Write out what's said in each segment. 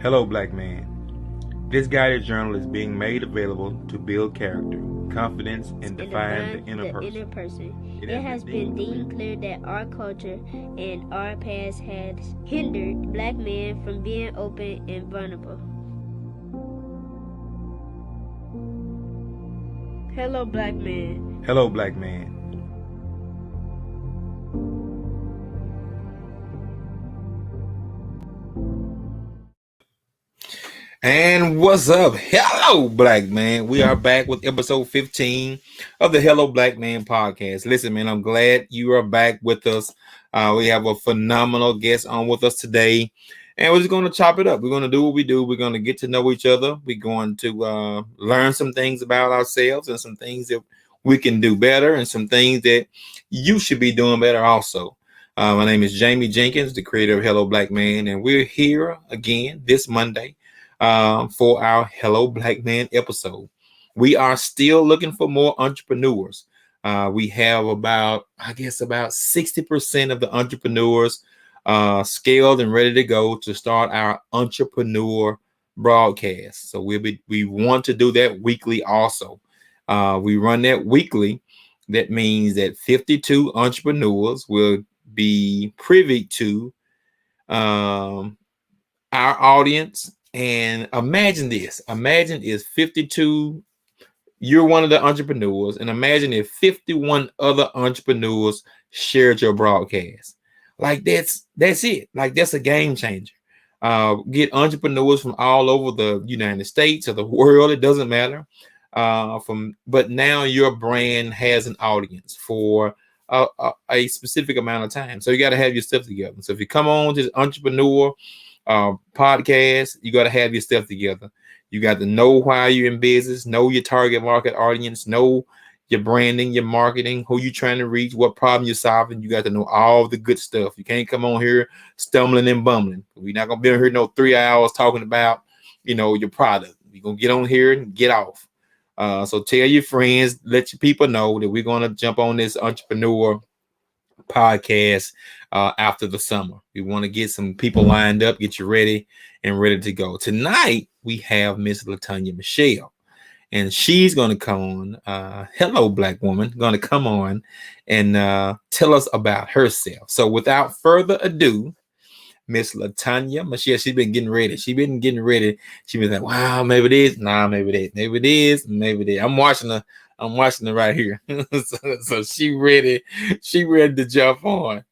Hello, black man. This guided journal is being made available to build character, confidence, and define the inner person. It has been deemed clear that our culture and our past has hindered black men from being open and vulnerable. Hello, black man. Hello, black man. And what's up? Hello, black man. We are back with episode 15 of the Hello Black Man podcast. Listen, man, I'm glad you are back with us. We have a phenomenal guest on with us today, and we're just going to chop it up. We're going to do what we do. We're going to get to know each other. We're going to learn some things about ourselves and some things that we can do better and some things that you should be doing better also. My name is Jamie Jenkins, the creator of Hello Black Man, and we're here again this Monday for our Hello Black Man episode. We are still looking for more entrepreneurs. We have about 60% of the entrepreneurs scaled and ready to go to start our entrepreneur broadcast. So we want to do that weekly also. We run that weekly. That means that 52 entrepreneurs will be privy to our audience. And imagine this. Imagine if 52, you're one of the entrepreneurs, and imagine if 51 other entrepreneurs shared your broadcast. Like that's it. Like that's a game changer. Get entrepreneurs from all over the United States or the world. It doesn't matter. But now your brand has an audience for a specific amount of time. So you got to have your stuff together. So if you come on to this entrepreneur podcast, you got to have your stuff together. You got to know why you're in business, know your target market audience, know your branding, your marketing, who you're trying to reach, what problem you're solving. You got to know all the good stuff. You can't come on here stumbling and bumbling. We're not gonna be on here no 3 hours talking about your product. We're gonna get on here and get off. So tell your friends, let your people know that we're gonna jump on this entrepreneur podcast after the summer. We want to get some people lined up, get you ready to go. Tonight we have Miss Latonya Mechelle, and she's going to come on. Hello, black woman, going to come on and tell us about herself. So without further ado, Miss Latonya Mechelle, she's been getting ready. She been like, wow, maybe it is. Nah, maybe it is. Maybe it is. Maybe it is. I'm watching her right here. so she ready to jump on.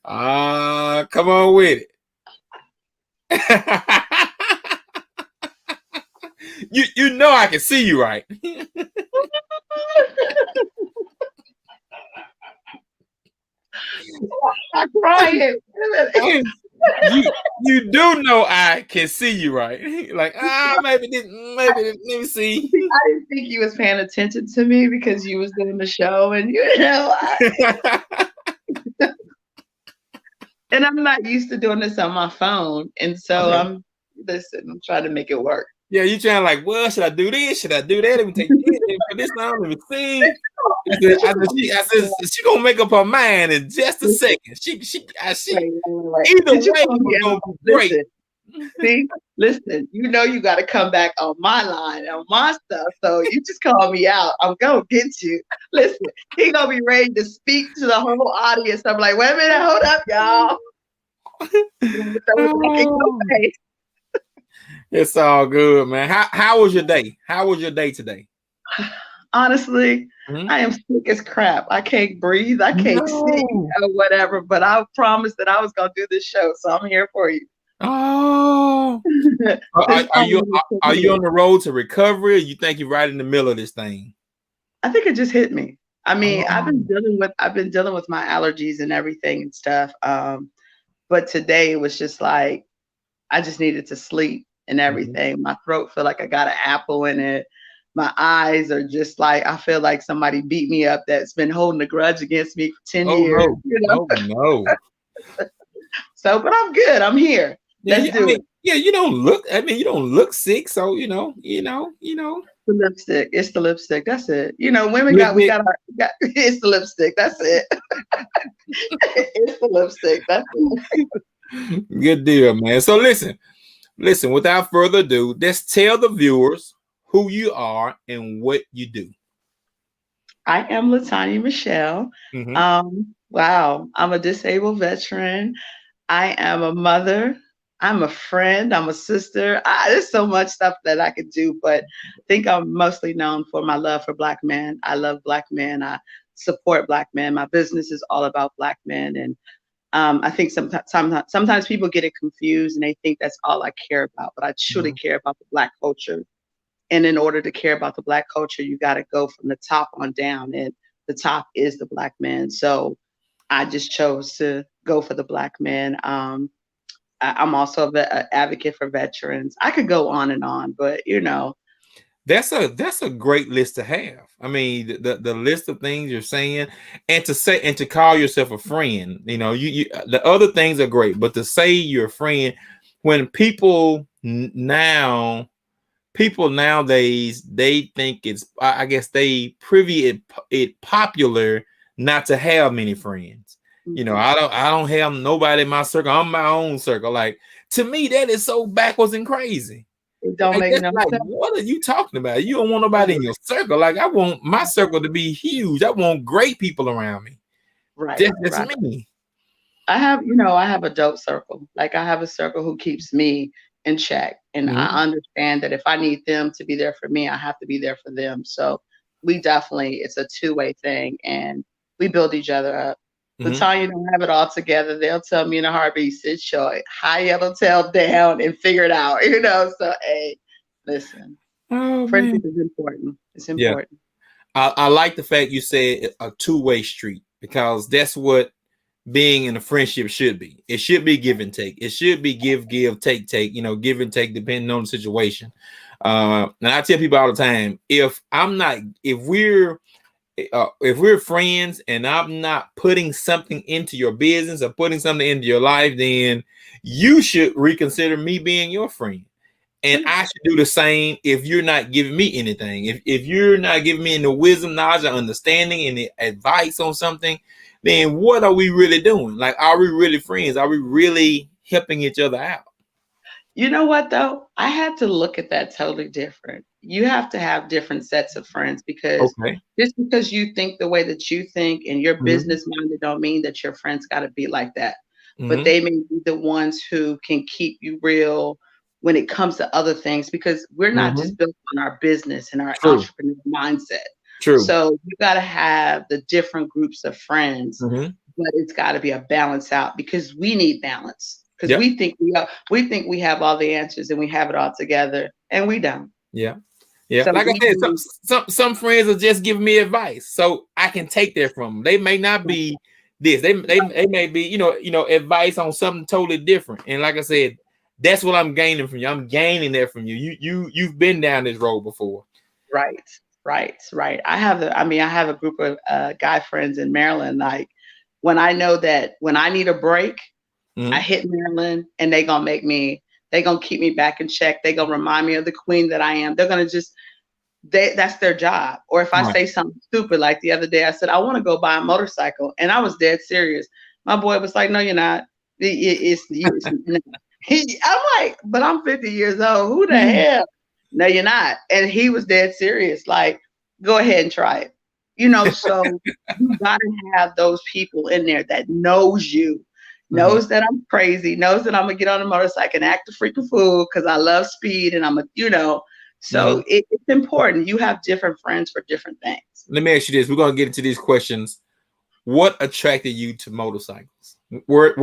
Come on with it. you know I can see you, right? I'm crying. You do know I can see you, right? Like, maybe let me see. I didn't think you was paying attention to me because you was doing the show, and and I'm not used to doing this on my phone, and so Okay. I'm trying to make it work. Yeah, you trying like, well, should I do this? Should I do that? Let me take this, put this on, let me see. I said, she gonna make up her mind in just a second. She either way gonna be great. Listen, you got to come back on my line, on my stuff. So you just call me out. I'm gonna get you. Listen, he gonna be ready to speak to the whole audience. I'm like, wait a minute, hold up, y'all. It's all good, man. How was your day? How was your day today? Honestly, I am sick as crap. I can't breathe. I can't see or whatever. But I promised that I was gonna do this show, so I'm here for you. Oh, are you on the road to recovery, or you think you're right in the middle of this thing? I think it just hit me. I mean, I've been dealing with my allergies and everything and stuff. But today it was just like I just needed to sleep and everything. My throat feel like I got an apple in it. My eyes are just like I feel like somebody beat me up that's been holding a grudge against me for 10 years. No. So, but I'm good. I'm here. Let's do it. Yeah, you don't look sick. So The lipstick. It's the lipstick. That's it. Women got it's the lipstick. That's it. It's the lipstick. That's it. Good deal, man. So listen, Listen, without further ado, let's tell the viewers who you are and what you do. I am Latonya Mechelle. Mm-hmm. Wow, I'm a disabled veteran. I am a mother. I'm a friend. I'm a sister. There's so much stuff that I could do, but I think I'm mostly known for my love for Black men. I love Black men. I support Black men. My business is all about Black men, and I think sometimes people get it confused and they think that's all I care about. But I truly Mm-hmm. care about the Black culture. And in order to care about the Black culture, you got to go from the top on down, and the top is the Black man. So I just chose to go for the Black man. I'm also an advocate for veterans. I could go on, but That's a great list to have. I mean, the list of things you're saying, and to say and to call yourself a friend. You the other things are great, but to say you're a friend when people nowadays they think it's I guess they privy it popular not to have many friends. mhm, I don't have nobody in my circle. I'm my own circle. Like, to me, that is so backwards and crazy. it don't Like, make that's no like, sense. what are you talking about? You don't want nobody in your circle. Like, I want my circle to be huge. I want great people around me. Right, That's right. me. I have a dope circle. Like I have a circle who keeps me in check. And Mm-hmm. I understand that if I need them to be there for me, I have to be there for them. So it's a two-way thing and we build each other up. The Mm-hmm. time you don't have it all together, they'll tell me in a heartbeat, sit short, high yellow tail down and figure it out, So hey, listen, Oh friendship man. is important. It's Yeah. important. I like the fact you said a two-way street, because that's what being in a friendship should be. It should be give and take. It should be give, take, give and take depending on the situation. And I tell people all the time, if we're friends and I'm not putting something into your business or putting something into your life, then you should reconsider me being your friend. And I Please. should do the same if you're not giving me anything. If you're not giving me any wisdom, knowledge, or understanding, any advice on something, then what are we really doing? Like, are we really friends? Are we really helping each other out? You know what though? I had to look at that totally different. You have to have different sets of friends because Okay. just because you think the way that you think and you're Mm-hmm. business minded don't mean that your friends got to be like that. But Mm-hmm. they may be the ones who can keep you real when it comes to other things because we're not Mm-hmm. just built on our business and our True. entrepreneur mindset. True. So you got to have the different groups of friends, Mm-hmm. but it's got to be a balance out because we need balance because Yep. we think we have all the answers and we have it all together and we don't. Yeah. Yeah. So Like I we said, need some friends are just giving me advice, so I can take that from them. They may not be this. They may be advice on something totally different. And like I said, that's what I'm gaining from you. I'm gaining that from you. You've been down this road before. right, right. I have a group of guy friends in Maryland. Like when I know that when I need a break, I Mm-hmm. hit Maryland and they gonna keep me back in check. They gonna remind me of the queen that I am. They're gonna just that's their job. Or if I Right. say something stupid, like the other day, I said I want to go buy a motorcycle, and I was dead serious. My boy was like, "No, you're not. It's you." No. I'm like, "But I'm 50 years old. Who the hell? No, you're not." And he was dead serious. Like, go ahead and try it. So you gotta have those people in there that knows you, Mhm. knows that I'm crazy, knows that I'm gonna get on a motorcycle and act a freaking fool because I love speed and Mhm. so it's important. You have different friends for different things. Let me ask you this. We're gonna get into these questions. What attracted you to motorcycles? Where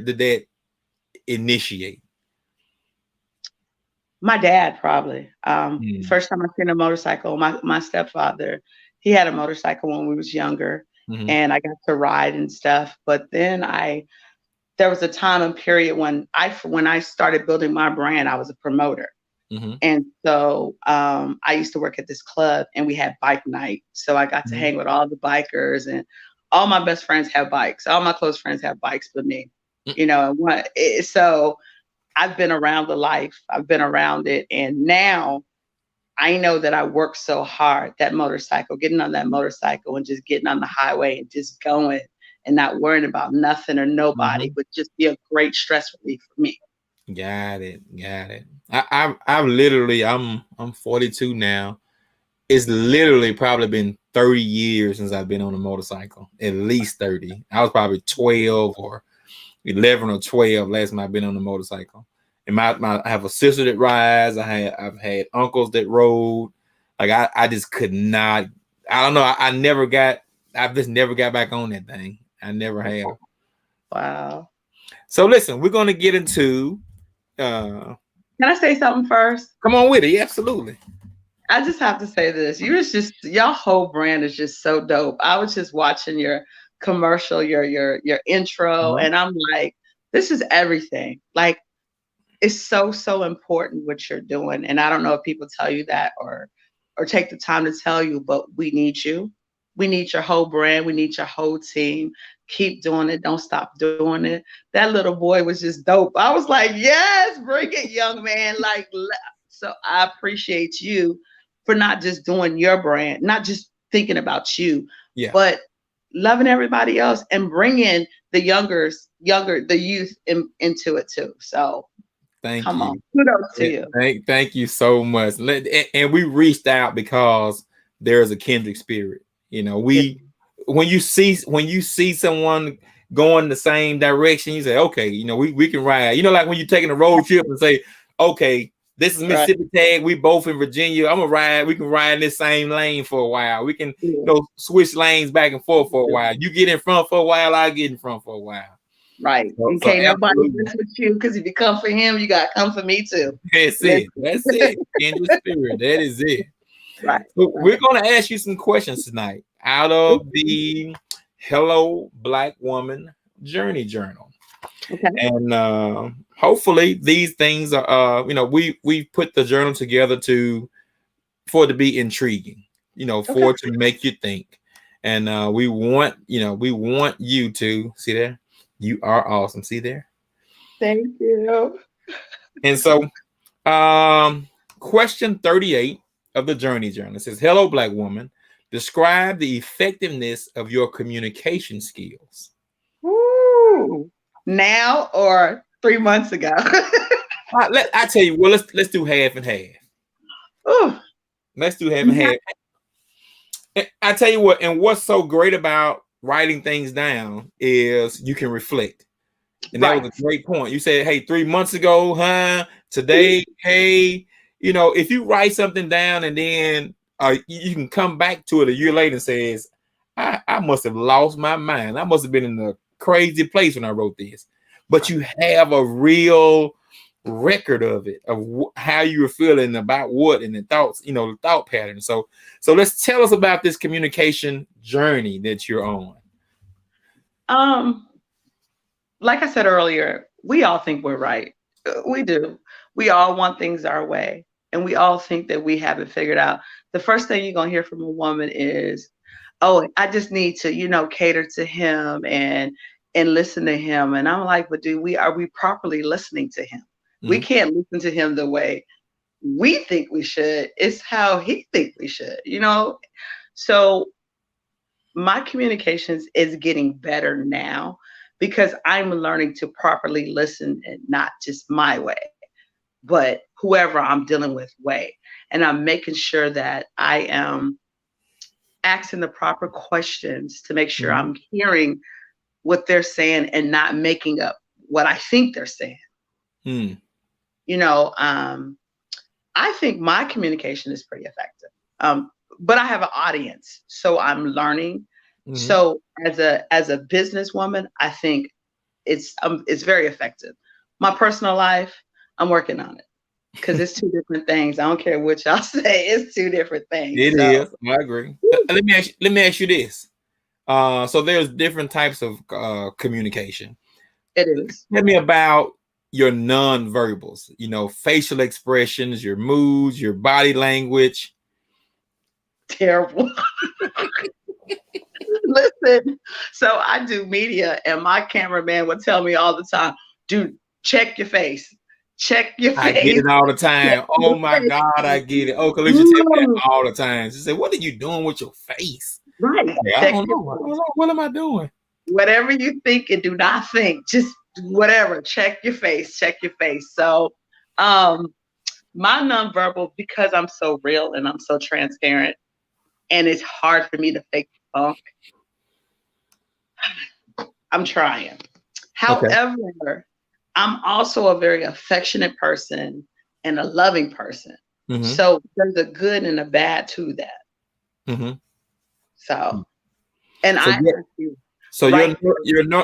did that initiate? My dad probably. Mm-hmm. First time I seen a motorcycle, my stepfather, he had a motorcycle when we was younger, Mm-hmm. and I got to ride and stuff. But then there was a time and period when I started building my brand, I was a promoter. Mm-hmm. And so I used to work at this club and we had bike night. So I got to hang with all the bikers and all my best friends have bikes. All my close friends have bikes but me. So I've been around the life. I've been around it. And now I know that I worked so hard, getting on that motorcycle and just getting on the highway and just going and not worrying about nothing or nobody Mm-hmm. would just be a great stress relief for me. Got it. Got it. I've literally I'm 42 now. It's literally probably been 30 years since I've been on a motorcycle. At least 30. I was probably 12 or 11 or 12 last time I've been on a motorcycle. And I have a sister that rides. I've had uncles that rode. Like I just could not. I don't know. I've just never got back on that thing. I never have. Wow. So listen, we're gonna get into Can I say something first? come on with it. Yeah, absolutely. I just have to say this. You was just your whole brand is just so dope. I was just watching your commercial, your intro, Uh-huh. and I'm like, this is everything. Like it's so important what you're doing. And I don't know if people tell you that or take the time to tell you, but we need you. We need your whole brand. We need your whole team. Keep doing it. Don't stop doing it. That little boy was just dope. I was like, yes, bring it, young man. So I appreciate you for not just doing your brand, not just thinking about you, Yeah. but loving everybody else and bringing the youth into it too. So Thank come you. on, kudos to you. Thank you so much. And we reached out because there's a kindred spirit. You know, Yeah, when you see someone going the same direction, you say, okay, you know, we can ride. You know, like when you're taking a road trip and say, okay, this is right. Mississippi tag. We both in Virginia. I'm gonna ride. We can ride in this same lane for a while. We can Yeah, switch lanes back and forth for a while. You get in front for a while. I get in front for a while. right. So, And so can't nobody absolutely. mess with you because if you come for him, you got to come for me too. That's Let's, it. That's it. Kindred spirit. That is it. right, So we're right. going to ask you some questions tonight out of the Hello Black Woman Journey Journal, Okay. and hopefully these things are we put the journal together for it to be intriguing, Okay. for it to make you think, and we want you to see there. You are awesome. See there, Thank you. and so question 38 of the Journey Journal. It says, "Hello, Black woman. Describe the effectiveness of your communication skills." Woo. Now or 3 months ago? I tell you, well, let's do half and half. Ooh. Let's do half and half. I tell you what, and what's so great about writing things down is you can reflect. And that Right. was a great point. You said, hey, 3 months ago, huh? Today, hey, if you write something down and then you can come back to it a year later and says, I must have lost my mind. I must have been in a crazy place when I wrote this. But you have a real record of it, of how you were feeling about what and the thoughts, the thought pattern. So let's tell us about this communication journey that you're on. Um, like I said earlier, we all think we're right. We do. We all want things our way, and we all think that we have it figured out. The first thing you're gonna hear from a woman is, "Oh, I just need to, cater to him and listen to him." And I'm like, "But are we properly listening to him? We Mhm. can't listen to him the way we think we should. It's how he think we should. So my communications is getting better now because I'm learning to properly listen and not just my way, but whoever I'm dealing with way. And I'm making sure that I am asking the proper questions to make sure Mhm. I'm hearing what they're saying and not making up what I think they're saying. Mm. You know, um, I think my communication is pretty effective. But I have an audience, so I'm learning. Mhm. So as a businesswoman, I think it's very effective. My personal life, I'm working on it because it's two different things. I don't care what y'all say; it's two different things. It So is. I agree. Let me ask you this. So there's different types of communication. it is Tell me about your non-verbals, facial expressions, your moods, your body language. terrible. Listen, so I do media, and my cameraman would tell me all the time, "Dude, check your face, check your I get face, it all the check time. your Oh my face." God, I get it. Oh, Kalisha tell me that Mm, all the time. She said, "What are you doing with your face?" right, Hey, I check don't your know. I don't face. know. What am I doing? Whatever you think and do not think, just whatever. Check your face. Check your face. So, um, my nonverbal, because I'm so real and I'm so transparent, and it's hard for me to fake the funk. I'm trying. Okay. However, I'm also a very affectionate person and a loving person. Mm-hmm. So there's a good and a bad to that. Mm-hmm. So, and So I yeah, actually so write.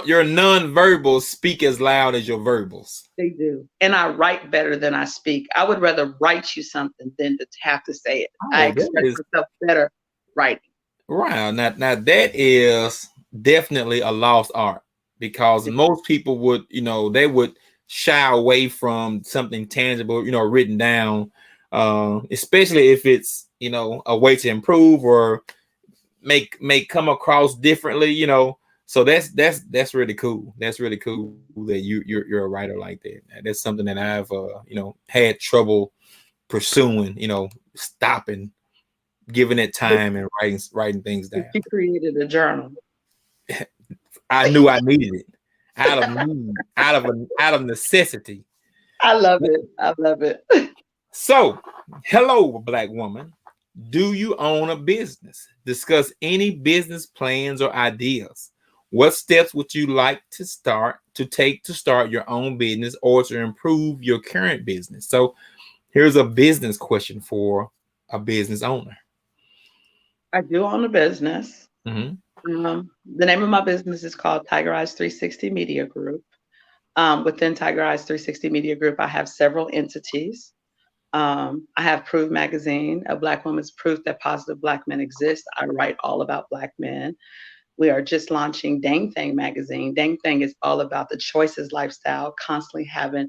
your non-verbals speak as loud as your verbals. They do. And I write better than I speak. I would rather write you something than to have to say it. I Oh, that express is myself better writing. right. Now that is definitely a lost art because most people would, they would shy away from something tangible, written down, especially if it's, a way to improve or may come across differently, So that's really cool. That's really cool that you're a writer like that. That's something that I've had trouble pursuing, stopping, giving it But time and writing things down. she created a journal. I knew I needed it out of need, out of necessity. I love it. I love it. So, hello, Black woman. Do you own a business? Discuss any business plans or ideas. What steps would you like to take to start your own business or to improve your current business? So, here's a business question for a business owner. I do own a business. Mm-hmm. The name of my business is called Tiger Eyes 360 Media Group. Within Tiger Eyes 360 Media Group, I have several entities. I have Proof Magazine, a Black woman's proof that positive Black men exist. I write all about Black men. We are just launching Dang Thing Magazine. Dang Thing is all about the choices lifestyle, constantly having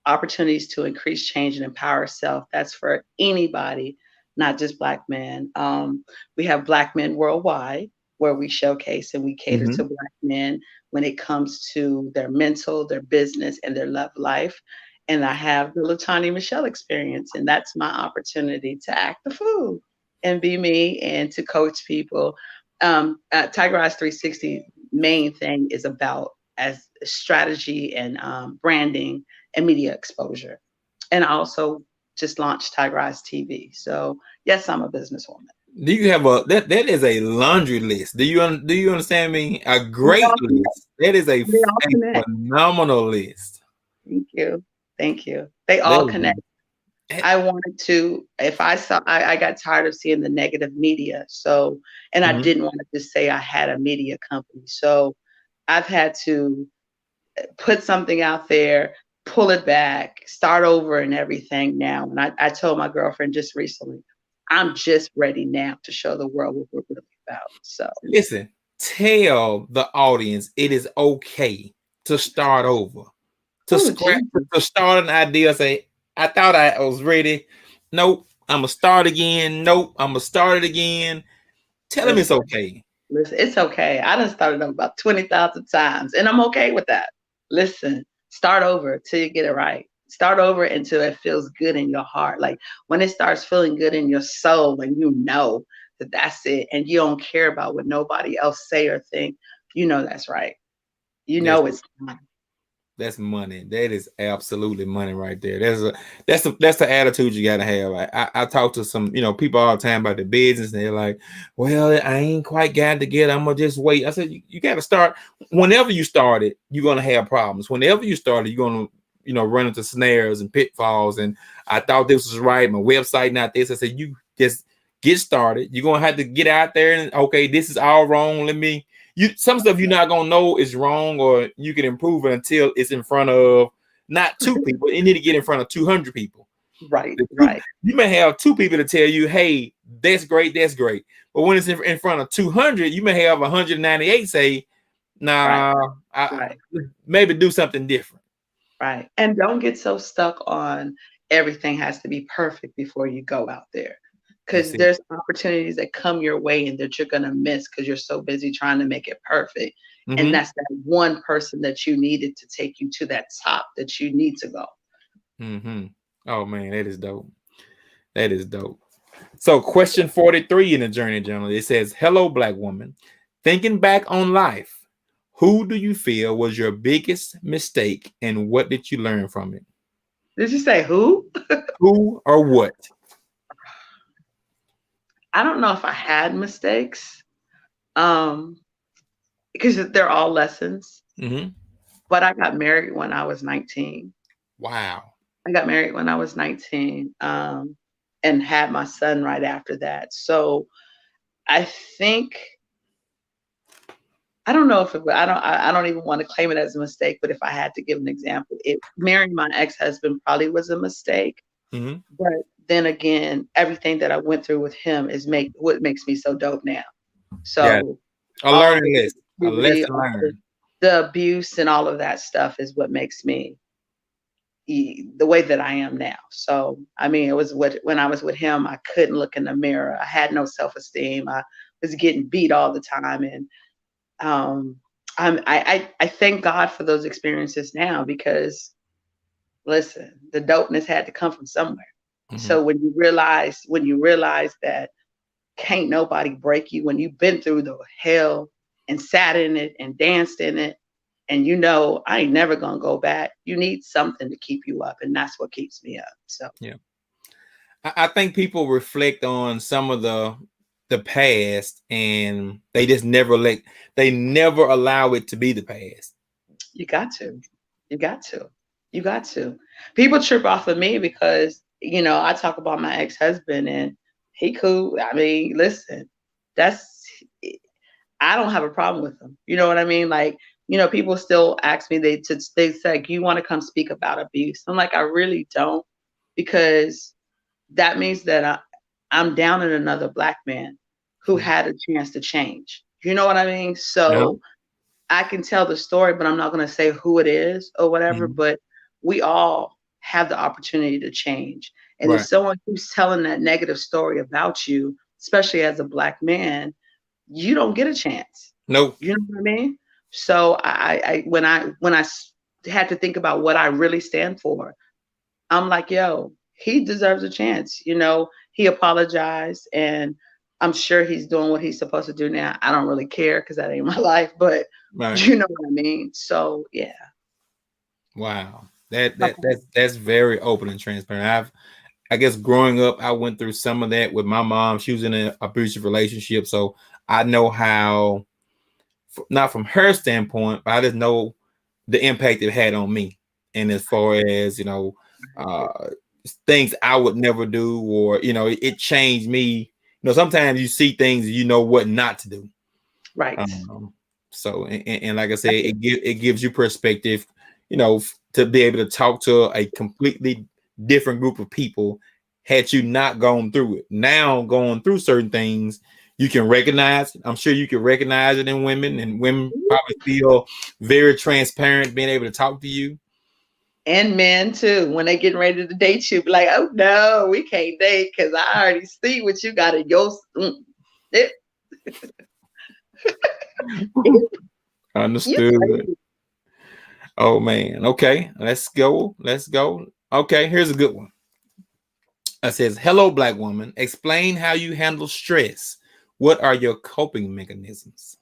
opportunities to increase change and empower self. That's for anybody, not just Black men. We have Black Men Worldwide, where we showcase and we cater Mm-hmm. to Black men when it comes to their mental, their business, and their love life. And I have the Latonya Mechelle experience, and that's my opportunity to act the fool and be me and to coach people. Tiger Eyes 360 main thing is about as strategy and branding and media exposure. And I also just launched Tiger Eyes TV. So yes, I'm a businesswoman. Do you have that is a laundry list? Do you understand me? A They great all connect. list. That is They all a connect. phenomenal list. Thank you. Thank you. They That all connect. is, I wanted to, if I saw, I got tired of seeing the negative media. So, and I mhm. didn't want to just say I had a media company. So I've had to put something out there, pull it back, start over and everything now. And I told my girlfriend just recently, I'm just ready now to show the world what we're really about. So, Listen, tell the audience it is okay to start over, to oh, scrap, Jesus. to start an idea. Say, I thought I was ready. Nope, I'm gonna start again. Nope, I'm gonna start it again. Tell them it's Listen, okay. listen, it's okay. I done started over about 20,000 times and I'm okay with that. Listen, start over till you get it right. Start over until it feels good in your heart. Like when it starts feeling good in your soul and you know that that's it and you don't care about what nobody else say or think, you know that's right. You That's know it's time. That's money. That is absolutely money right there. That's the attitude you gotta have. I talk to some people all the time about the business, and they're like, "Well, I ain't quite got it together. I'm gonna just wait." I said, "You got to start. Whenever you start it, you're gonna have problems. Whenever you start it, you're gonna run into snares and pitfalls." And I thought this was right. My website not this. I said, "You just get started. You're gonna have to get out there and okay, this is all wrong. Let me." Some stuff you're not gonna know is wrong, or you can improve it until it's in front of not two people. You need to get in front of 200 people. Right, right, You may have two people to tell you, "Hey, that's great, that's great." But when it's in front of 200, you may have 198 say, right, "Nah, right. maybe do something different." Right. And don't get so stuck on everything has to be perfect before you go out there. That's Because it. there's opportunities that come your way and that you're going to miss because you're so busy trying to make it perfect. And Mm-hmm. that's that one person that you needed to take you to that top that you need to go. Mm-hmm. Oh man, that is dope. That is dope. So, question 43 in the Journey Journal, it says, "Hello, Black woman. Thinking back on life, Who do you feel was your biggest mistake, and what did you learn from it? Did you say who? Who or what? I don't know if I had mistakes, um, because they're all lessons. Mm-hmm. But I got married when I was 19. Wow. I got married when I was 19, and had my son right after that. So I think I don't know if it, I don't even want to claim it as a mistake, but if I had to give an example, it marrying my ex-husband probably was a mistake. Mm-hmm. But then again, everything that I went through with him is make what makes me so dope now. Yeah. So A all learning the list. A negativity, lesson all learned. the abuse and all of that stuff is what makes me the way that I am now. So, I mean, it was when I was with him, I couldn't look in the mirror. I had no self-esteem. I was getting beat all the time, and um, I thank God for those experiences now because listen, the dopeness had to come from somewhere. Mm-hmm. So when you realize that can't nobody break you when you've been through the hell and sat in it and danced in it, and you know I ain't never gonna go back. You need something to keep you up, and that's what keeps me up. So Yeah. I think people reflect on some of the past, and they never allow it to be the past. you got to, you got to, you got to. People trip off of me because I talk about my ex-husband and he cool. I mean, listen, that's I don't have a problem with him. You know what I mean? Like, people still ask me, they say, you want to come speak about abuse? I'm like, I really don't, because that means that I'm down in another black man who had a chance to change. You know what I mean? No. So I can tell the story, but I'm not going to say who it is or whatever. Mhm. But we all have the opportunity to change. And if Right. someone keeps telling that negative story about you, especially as a black man, you don't get a chance. Nope. You know what I mean? So when I had to think about what I really stand for, I'm like, yo, he deserves a chance. He apologized, and I'm sure he's doing what he's supposed to do now. I don't really care because that ain't my life, but Right. you know what I mean. So yeah. Wow. That that Okay. that's very open and transparent. I guess growing up, I went through some of that with my mom. She was in an abusive relationship, so I know how, not from her standpoint, but I just know the impact it had on me. And as far as uh, things I would never do, or it changed me. Sometimes you see things you know what not to do. Right. Um, so, and like I said, it gives you perspective, to be able to talk to a completely different group of people had you not gone through it. Now, going through certain things, you can recognize. I'm sure you can recognize it in women, and women probably feel very transparent being able to talk to you. And men too, when they getting ready to date you, be like, oh no, we can't date because I already see what you got in your. It, you Understood. crazy. Oh man. Okay, let's go. Let's go. Okay, here's a good one. It says, "Hello, black woman. Explain how you handle stress. What are your coping mechanisms?"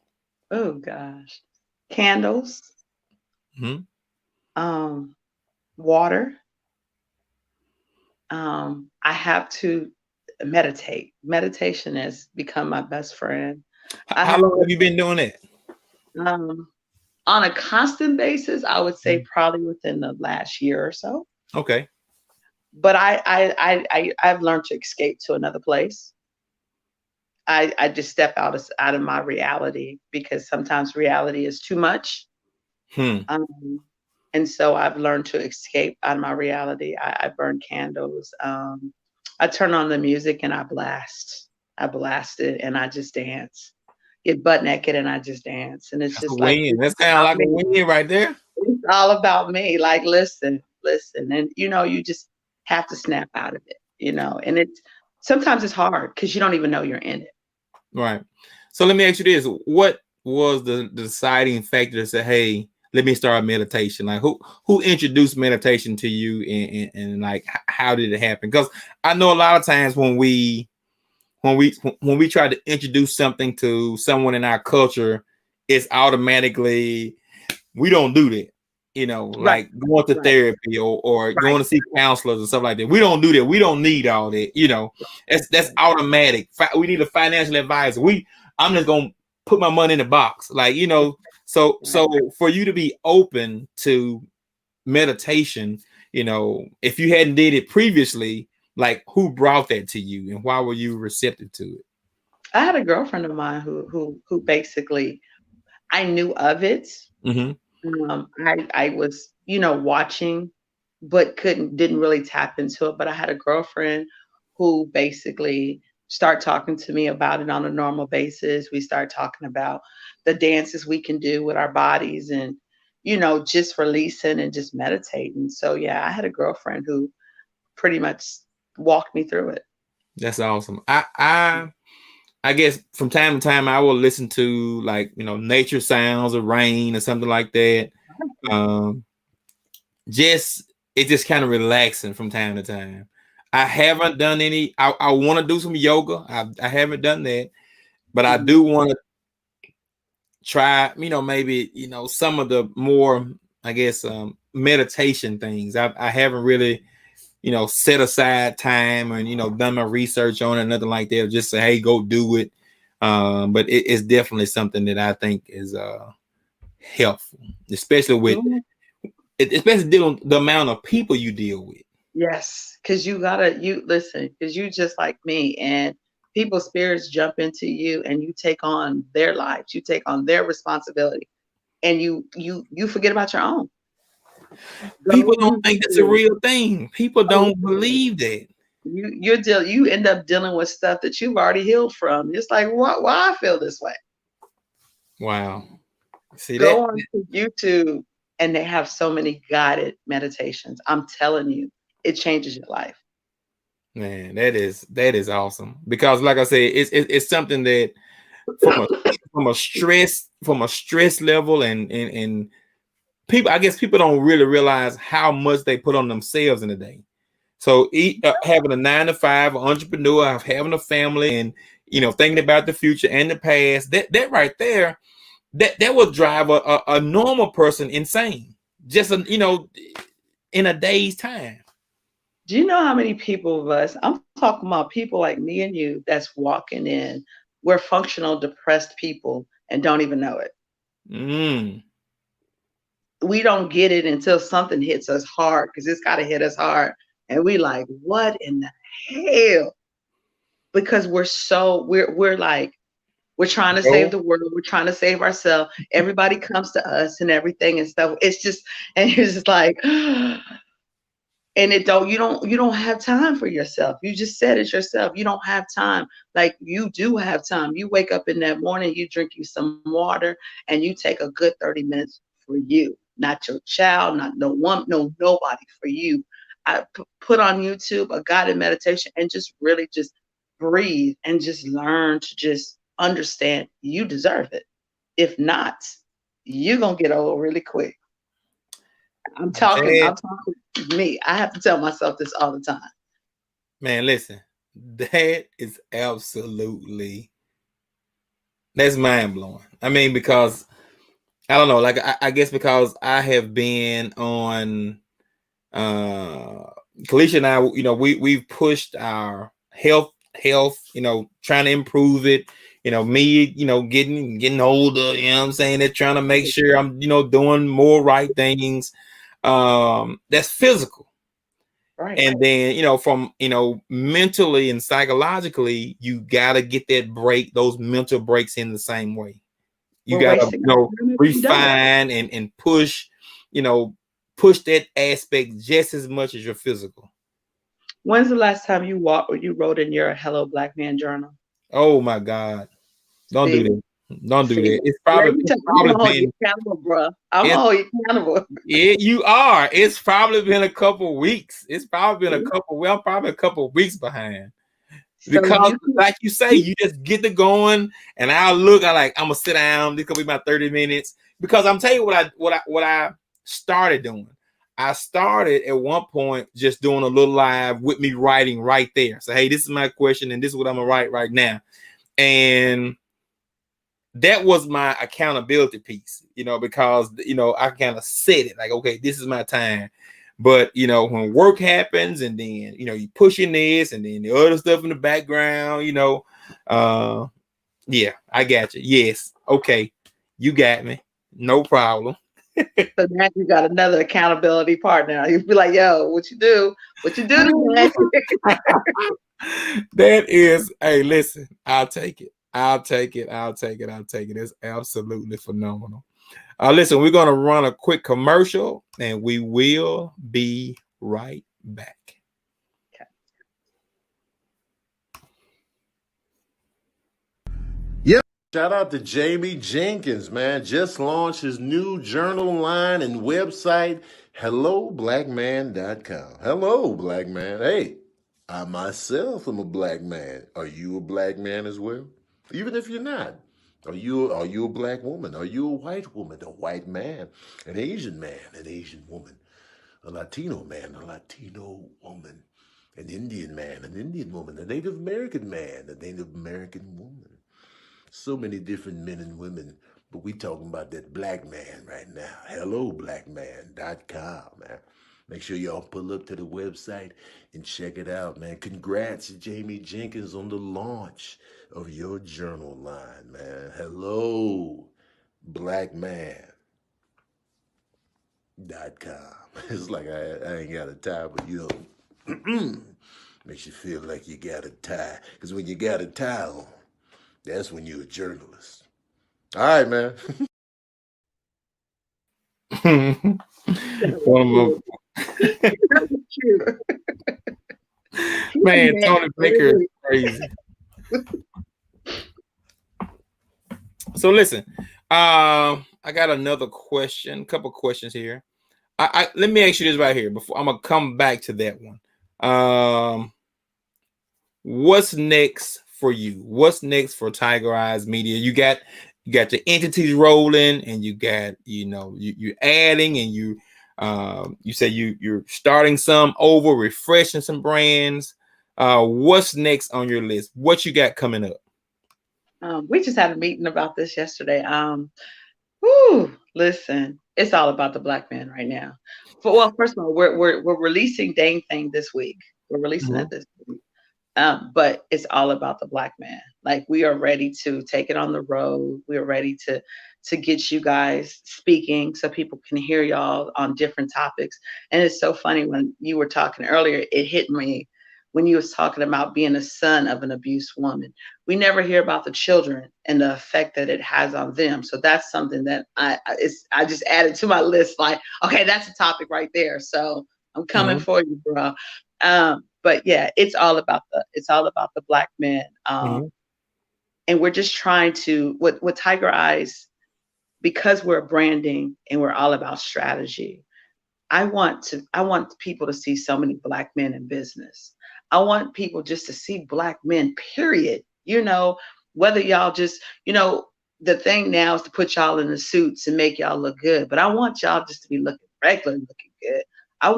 Oh gosh, candles, Hmm. um, water. I have to meditate. Meditation has become my best friend. I How have long have you been doing it? um, on a constant basis, I would say probably within the last year or so. Okay. But I've learned to escape to another place. I just step out of my reality because sometimes reality is too much. Hmm. Um, and so I've learned to escape out of my reality. I burn candles. I turn on the music and I blast. I blast it and I just dance. Get butt naked and I just dance. And it's That's a just like win. it's That's kind of about like a me. win right there. It's all about me. Like, listen, listen. And you just have to snap out of it. And it's sometimes it's hard because you don't even know you're in it. Right. So let me ask you this: what was the deciding factor to say, "Hey, let me start meditation"? Like, who introduced meditation to you, and like, how did it happen? Because I know a lot of times when we try to introduce something to someone in our culture, it's automatically we don't do that. Right. Like going to Right. therapy or going Right. to see counselors and stuff like that. We don't do that. We don't need all that. That's automatic. We need a financial advisor. I'm just gonna put my money in the box. Like, Right. so for you to be open to meditation, if you hadn't did it previously, like who brought that to you and why were you receptive to it? I had a girlfriend of mine who basically I knew of it. Mm-hmm. I was, watching, but didn't really tap into it. But I had a girlfriend who basically started talking to me about it on a normal basis. We started talking about the dances we can do with our bodies and, just releasing and just meditating. So yeah, I had a girlfriend who pretty much walked me through it. That's awesome. I guess from time to time I will listen to like nature sounds of rain or something like that. Um, just it's just kind of relaxing from time to time. I haven't done any. I want to do some yoga. I haven't done that, but I Mhm. do want to try. Maybe some of the more I guess meditation things. I haven't really set aside time and done my research on it, nothing like that. Just say, hey, go do it. But it's definitely something that I think is helpful, especially with Mhm. especially dealing with the amount of people you deal with. Yes, because you listen, because you just like me, and people's spirits jump into you, and you take on their lives, you take on their responsibility, and you forget about your own. People Go don't you think that's a to real thing. People oh, don't believe that. you end up dealing with stuff that you've already healed from. It's like why I feel this way. Wow. See that? Go on to YouTube, and they have so many guided meditations. I'm telling you, it changes your life. Man, that is awesome. Because like I said, it's something that from a from a stress level and people, I guess people don't really realize how much they put on themselves in a day. So having a 9 to 5, an entrepreneur, having a family, and thinking about the future and the past, that right there, that will drive a normal person insane. Just in a day's time. Do you know how many people of us, I'm talking about people like me and you, that's walking in, we're functional, depressed people and don't even know it. Mm. We don't get it until something hits us hard because it's got to hit us hard. And we like, what in the hell? Because we're like, we're trying to save No. the world. We're trying to save ourselves. Everybody comes to us and everything and stuff. It's just, and it's just like, and you don't have time for yourself. You just said it yourself. You don't have time. Like you do have time. You wake up in that morning, you drink you some water, and you take a good 30 minutes for you, not your child, not no one, no nobody, for you. I put on YouTube a guided meditation and just really just breathe and just learn to just understand you deserve it. If not, you're gonna get old really quick. That, I'm talking to me. I have to tell myself this all the time. man, listen, that is absolutely that's mind blowing. I mean, because I don't know, like I guess because I have been on uh Kalisha and I, we've pushed our health, trying to improve it. Me, getting older, what I'm saying, they're trying to make sure I'm, doing more right things. That's physical. Right. And then, from, mentally and psychologically, you gotta get that break, those mental breaks in the same way. You We're gotta, wasting our time if we don't. refine and push, you know, push that aspect just as much as your physical. When's the last time you walked or you wrote in your Hello Black Man journal? Oh my God. Don't do See, that. Don't do see. that. It's Let probably me it's tell you, I'm probably gonna hold you been accountable, bro. I'm gonna it's hold you accountable. you are. It's probably been a couple weeks. It's probably been a couple, well, probably a couple weeks behind. So Because you can like you say, you just get to going and I'm gonna sit down. This could be my 30 minutes. Because I'm telling you what I started doing. I started at one point just doing a little live with me writing right there. So hey, this is my question and this is what I'm gonna write right now. And that was my accountability piece, because I kind of set it like, okay, this is my time. But when work happens, and then you pushing this and then the other stuff in the background, yeah, I got you. Yes, okay, you got me, no problem. So now you got another accountability partner. You be like, yo, what you do? What you do today? That is, hey, listen, I'll take it. I'll take it. I'll take it. I'll take it. It's absolutely phenomenal. Listen, we're going to run a quick commercial and we will be right back. Yep. Shout out to Jamie Jenkins, man. Just launched his new journal line and website, helloblackman.com. Hello, black man. Hey, I myself am a black man. Are you a black man as well? Even if you're not. Are you a black woman? Are you a white woman? A white man? An Asian man? An Asian woman? A Latino man? A Latino woman? An Indian man? An Indian woman? A Native American man? A Native American woman? So many different men and women, but we talking about that black man right now. Helloblackman.com, man. Make sure y'all pull up to the website and check it out, man. Congrats to Jamie Jenkins on the launch of your journal line, man. Helloblackman.com. It's like I ain't got a tie, but makes you feel like you got a tie. Because when you got a tie on, that's when you're a journalist. All right, man. Man, Tony Baker is crazy. So listen, I got another question, couple questions here. Let me ask you this right here before I'm gonna come back to that one. What's next for you? What's next for Tiger Eyes Media? You got the entities rolling, and you got you're adding, and you say you're starting some over, refreshing some brands. What's next on your list? What you got coming up? We just had a meeting about this yesterday. Listen, it's all about the black man right now. First of all, we're releasing Dang Thing this week. We're releasing it this week. But it's all about the black man. Like, we are ready to take it on the road. We are ready to get you guys speaking so people can hear y'all on different topics. And it's so funny, when you were talking earlier, it hit me when you was talking about being a son of an abused woman. We never hear about the children and the effect that it has on them. So that's something that I just added to my list. Like, okay, that's a topic right there. So I'm coming for you, bro. But yeah, it's all about the black man. And we're just trying to, with Tiger Eyes, because we're branding and we're all about strategy. I want people to see so many black men in business. I want people just to see black men, period. Whether y'all just, the thing now is to put y'all in the suits and make y'all look good. But I want y'all just to be looking regular, looking good. I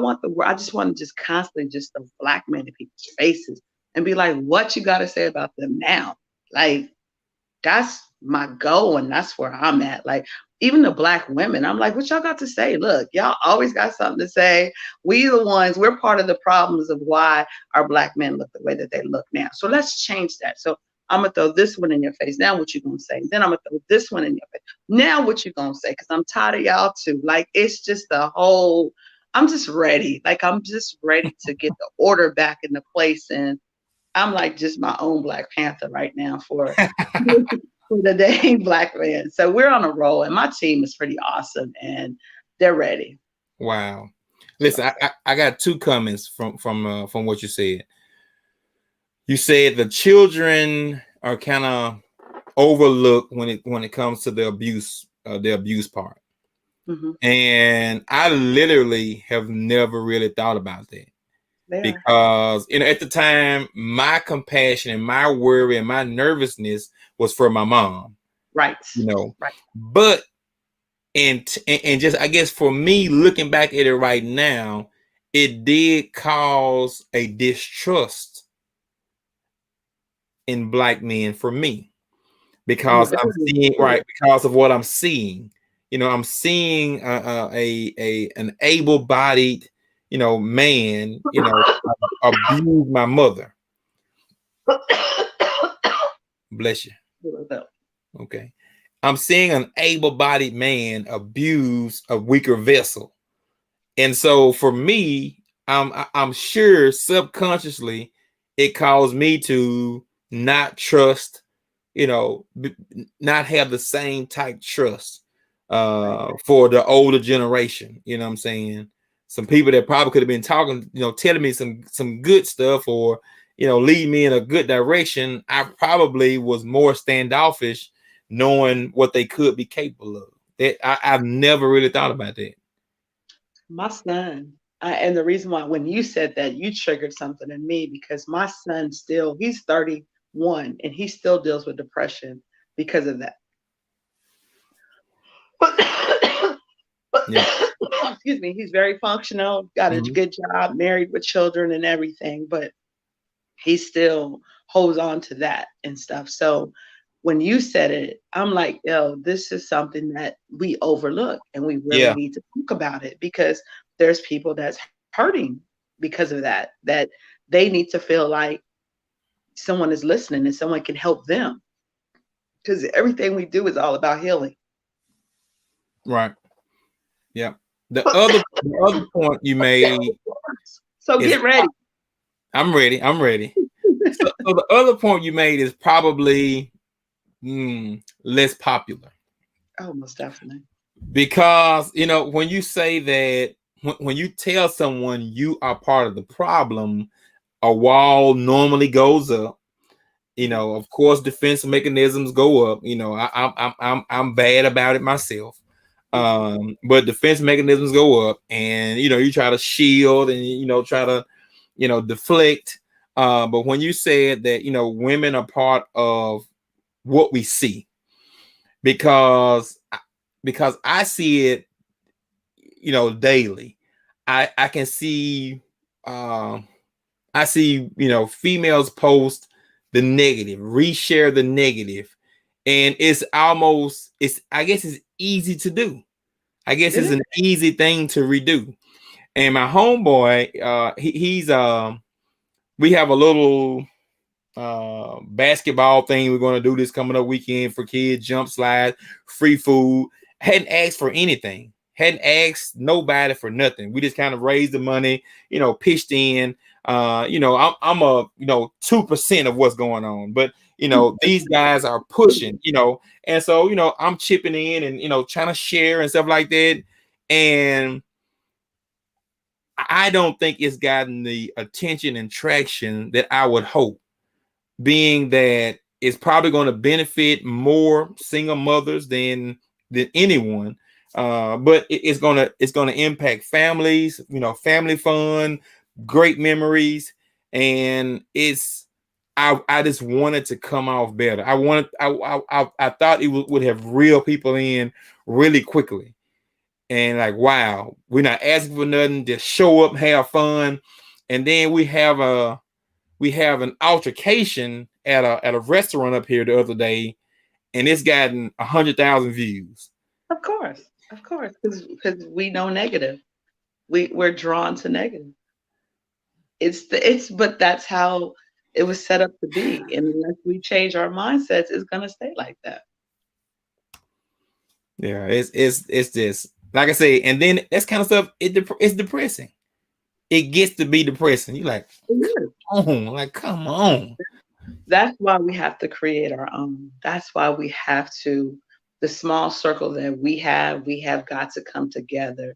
just want to just constantly just the black men in people's faces and be like, what you got to say about them now? Like, that's my goal, and that's where I'm at. Like, even the black women, I'm like, what y'all got to say? Look, y'all always got something to say. We're part of the problems of why our black men look the way that they look now. So let's change that. So I'm gonna throw this one in your face. Now what you gonna say? Then I'm gonna throw this one in your face. Now what you gonna say? Because I'm tired of y'all too. Like, it's just I'm just ready. Like, I'm just ready to get the order back into place. And I'm like just my own Black Panther right now for the day black man. So we're on a roll, and my team is pretty awesome, and they're ready. Wow. Listen, I got two comments from what you said. You said the children are kind of overlooked when it comes to the abuse part. And I literally have never really thought about that. Because at the time, my compassion and my worry and my nervousness was for my mom, right? Right. But and just, I guess, for me, looking back at it right now, it did cause a distrust in black men for me, because I'm seeing right because of what I'm seeing. I'm seeing an able-bodied, man, abuse my mother. Bless you. Okay. I'm seeing an able-bodied man abuse a weaker vessel. And so for me, I'm sure subconsciously it caused me to not trust, not have the same type trust for the older generation. You know what I'm saying? Some people that probably could have been talking, telling me some good stuff, or lead me in a good direction. I probably was more standoffish, knowing what they could be capable of. I've never really thought about that. My son, and the reason why when you said that, you triggered something in me, because my son he's 31 and he still deals with depression because of that. Yeah. Excuse me, he's very functional, got a good job, married with children and everything, but he still holds on to that and stuff. So when you said it, I'm like, yo, this is something that we overlook and we really Yeah. need to think about it, because there's people that's hurting because of that they need to feel like someone is listening and someone can help them, because everything we do is all about healing. Right. Yeah. The other point you made. So get ready. I'm ready. I'm ready. So the other point you made is probably less popular. Oh, most definitely. Because when you say that, when you tell someone you are part of the problem, a wall normally goes up. Of course, defense mechanisms go up. I'm bad about it myself. But defense mechanisms go up, and you try to shield and try to deflect. But when you said that women are part of what we see, because I see it daily. I can see I see females post the negative, reshare the negative, and it's I guess it's easy to do. I guess it's an easy thing to redo. And my homeboy, he's we have a little basketball thing we're going to do this coming up weekend for kids, jump slide, free food. Hadn't asked for anything, hadn't asked nobody for nothing. We just kind of raised the money, pitched in. I'm a 2% of what's going on, but these guys are pushing, and so I'm chipping in and trying to share and stuff like that. And I don't think it's gotten the attention and traction that I would hope, being that it's probably going to benefit more single mothers than anyone. But it's gonna impact families, family fun, great memories, and I just wanted to come off better. I thought it would have reel people in really quickly, and like, wow, we're not asking for nothing, just show up, have fun. And then we have an altercation at a restaurant up here the other day, and it's gotten 100,000 views. Of course, because we know negative. We're drawn to negative. But that's how it was set up to be, and unless we change our mindsets, it's gonna stay like that. Yeah, it's just like I say, and then that's kind of stuff. It's depressing. It gets to be depressing. You like, come on. That's why we have to create our own. That's why we have to, the small circle that we have got to come together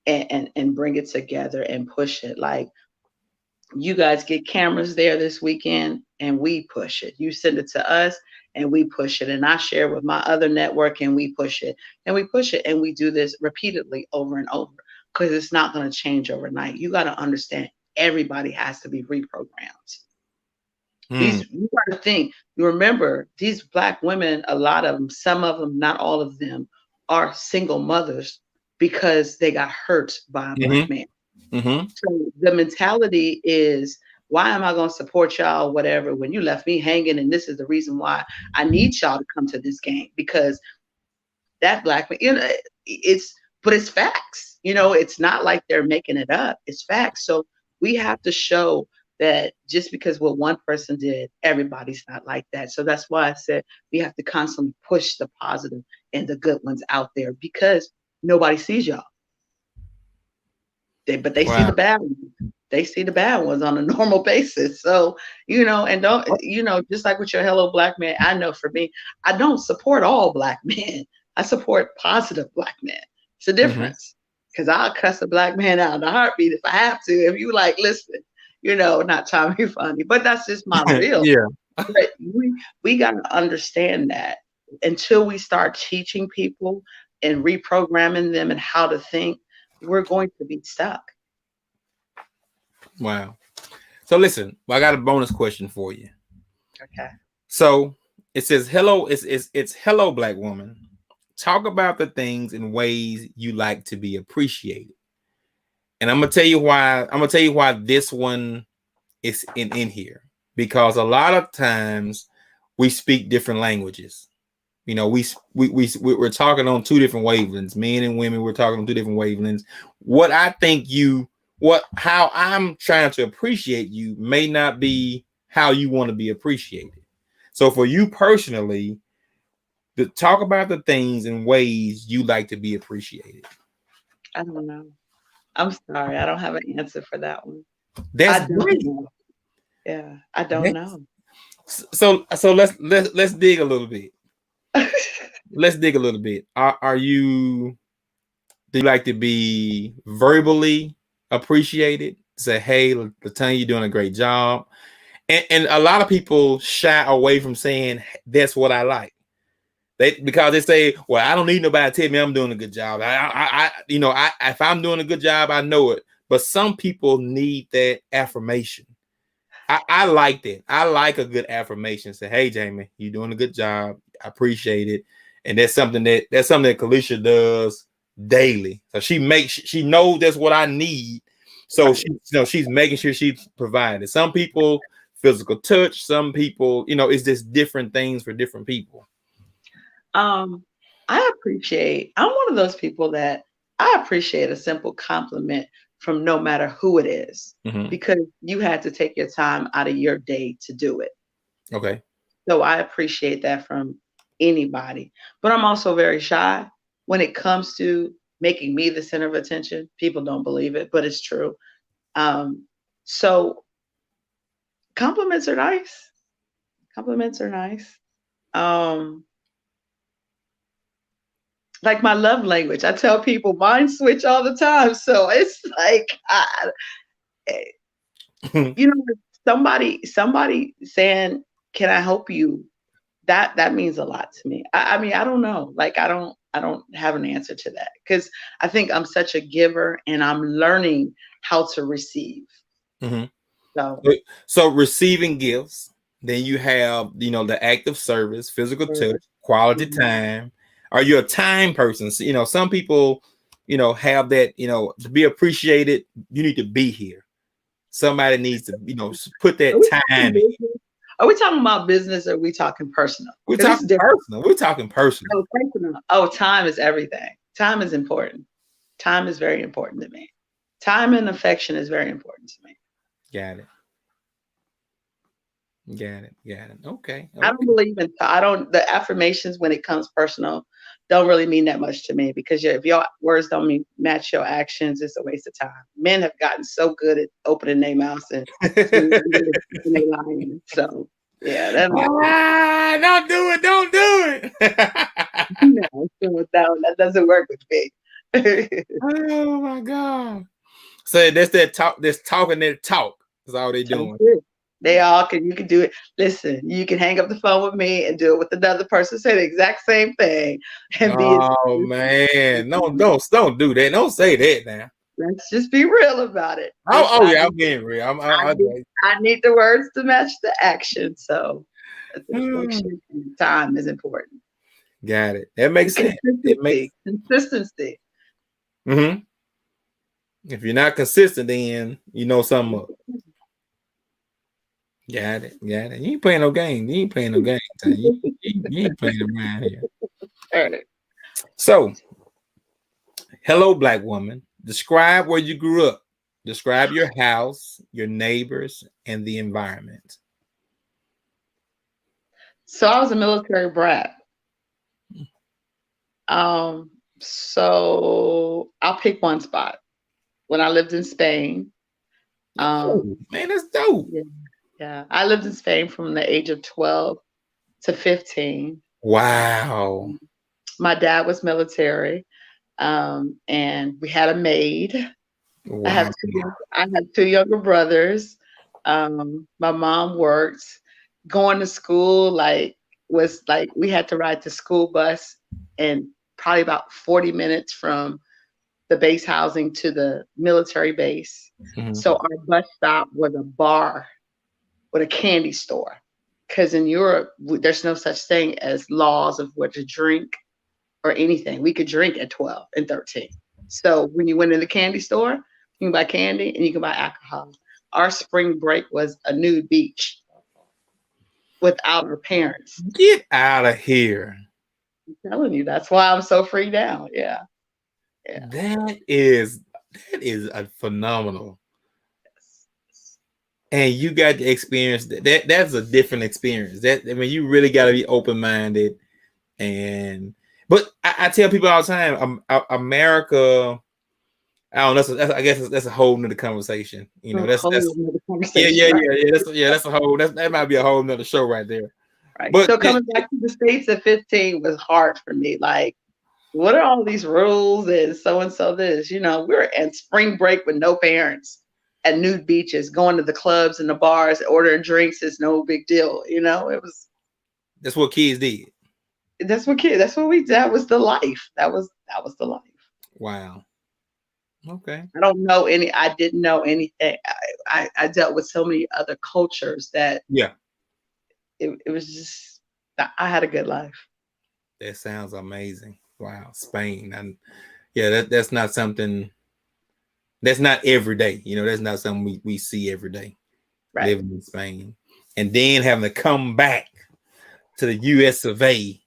and bring it together and push it. Like, you guys get cameras there this weekend and we push it. You send it to us and we push it. And I share with my other network and we push it. And we push it. And we do this repeatedly over and over, because it's not going to change overnight. You got to understand, everybody has to be reprogrammed. You got to think, you remember, these Black women, a lot of them, some of them, not all of them, are single mothers because they got hurt by a Black man. So the mentality is, Why am I going to support y'all, whatever, when you left me hanging? And this is the reason why I need y'all to come to this game, because that black man, but it's facts. It's not like they're making it up. It's facts. So we have to show that just because what one person did, everybody's not like that. So that's why I said we have to constantly push the positive and the good ones out there, because nobody sees y'all. But they see Wow. the bad ones. They see the bad ones on a normal basis. So, and don't, just like with your Hello Black Man, I know for me, I don't support all black men. I support positive black men. It's a difference. Because I'll cuss a black man out in a heartbeat if I have to. If you like, listen, not trying to be funny, but that's just my real. Yeah. But we got to understand that until we start teaching people and reprogramming them and how to think, we're going to be stuck. Wow. So listen, I got a bonus question for you. Okay. So it says, hello, it's hello, black woman. Talk about the things and ways you like to be appreciated. And I'm gonna tell you why this one is in here. Because a lot of times we speak different languages. We're talking on two different wavelengths. Men and women, we're talking on two different wavelengths. How I'm trying to appreciate you may not be how you want to be appreciated. So for you personally, to talk about the things and ways you like to be appreciated. I don't know. I'm sorry. I don't have an answer for that one. That's great. Know. Yeah, I don't know. So let's dig a little bit. Let's dig a little bit. Do you like to be verbally appreciated? Say, hey, Latonya, you're doing a great job. And a lot of people shy away from saying that's what I like. Because they say, well, I don't need nobody to tell me I'm doing a good job. If I'm doing a good job, I know it. But some people need that affirmation. I like that. I like a good affirmation. Say, hey, Jamie, you're doing a good job. I appreciate it. And that's something that Kalisha does daily. So she knows that's what I need. So she's making sure she's providing. Some people, physical touch. Some people, it's just different things for different people. I'm one of those people that I appreciate a simple compliment from no matter who it is, because you had to take your time out of your day to do it. Okay. So I appreciate that from anybody, but I'm also very shy when it comes to making me the center of attention. People don't believe it, but it's true. So compliments are nice. Like my love language, I tell people mine switch all the time. So it's like, somebody saying, "Can I help you?" That means a lot to me. I mean, I don't know. Like, I don't have an answer to that, because I think I'm such a giver and I'm learning how to receive. So receiving gifts, then you have, the act of service, physical touch, quality time. Are you a time person? So, some people, have that, to be appreciated, you need to be here. Somebody needs to, put that time in. Are we talking about business, or are we talking personal? We're talking personal. We're talking personal. Oh, personal. Oh, time is everything. Time is important. Time is very important to me. Time and affection is very important to me. Got it. Okay. I don't believe in, the affirmations when it comes personal don't really mean that much to me, because if your words don't match your actions, it's a waste of time. Men have gotten so good at opening their mouths and they lying. So yeah, don't do it. No, that doesn't work with me. Oh my God. So that's that talk. That's talking that talk. That's all they doing. You can do it. Listen, you can hang up the phone with me and do it with another person, say the exact same thing. And man. No, don't do that. Don't say that now. Let's just be real about it. Yeah, I'm being real. I need the words to match the action. So time is important. Got it. That makes sense. Consistency. If you're not consistent, then you know something up. Got it. Got it. You ain't playing no game. You ain't playing no game. You ain't playing around here. All right. So, hello, black woman. Describe where you grew up. Describe your house, your neighbors, and the environment. So I was a military brat. So I'll pick one spot. When I lived in Spain, Oh, man, that's dope. yeah, yeah, I lived in Spain from the age of 12 to 15. Wow. My dad was military, and we had a maid. Wow. I had two younger brothers. My mom worked. Going to school was like we had to ride the school bus, and probably about 40 minutes from the base housing to the military base. Mhm. So our bus stop was a bar with a candy store. Because in Europe, there's no such thing as laws of what to drink or anything. We could drink at 12 and 13. So when you went in the candy store, you can buy candy and you can buy alcohol. Our spring break was a nude beach without our parents. Get out of here. I'm telling you, that's why I'm so freaked out. Yeah. Yeah. That is a phenomenal. And you got to experience that. That's a different experience. You really got to be open minded. But I tell people all the time, America. I don't know. I guess that's a whole nother conversation. That's conversation. That's a whole. That might be a whole nother show right there. Right. But so coming back to the States at 15 was hard for me. Like, what are all these rules and so this? We're in spring break with no parents at nude beaches, going to the clubs and the bars, ordering drinks is no big deal. It was. That's what kids did. That's what we. That was the life. That was the life. Wow. Okay. I didn't know anything. I dealt with so many other cultures that it was just. I had a good life. That sounds amazing. Wow, Spain, and that's not something. That's not every day. That's not something we see every day. Right. Living in Spain, and then having to come back to the U.S. of A.